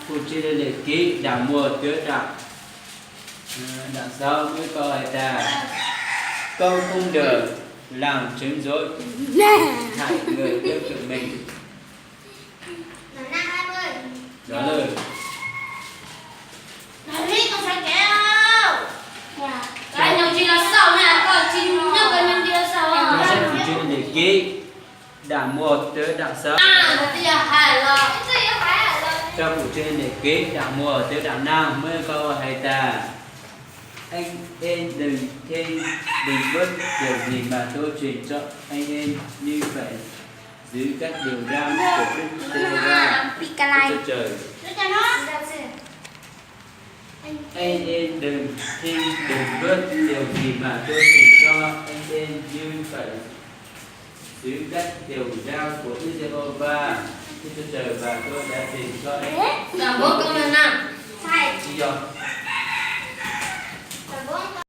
phụ trì lệ ký đã mua tứa đạo. Đằng sau mới câu hỏi ta. Câu không được làm chứng dối hại người yêu của mình. Đó lời. Nói đi con phải kéo. Cái nhau chỉ là sao nè, còn chỉ nhớ cái nhau chỉ là sao Tôi à? sẽ phụ trì lệ ký đã mua tứa đằng sau. À, nó chỉ là hại rồi. Cho phụ trì lệ ký đã mua tứa đạo nào mới câu hỏi ta. Anh em đừng bớt điều gì mà tôi truyền cho anh em như vậy, giữ các điều răn của Đức Giê-hô-va Đức Chúa Trời. Anh em đừng bớt điều gì mà tôi truyền cho anh em như vậy, giữ các điều răn của Đức Giê-hô-va Đức Chúa Trời và tôi đã truyền cho anh. Là bố con nè. Lý do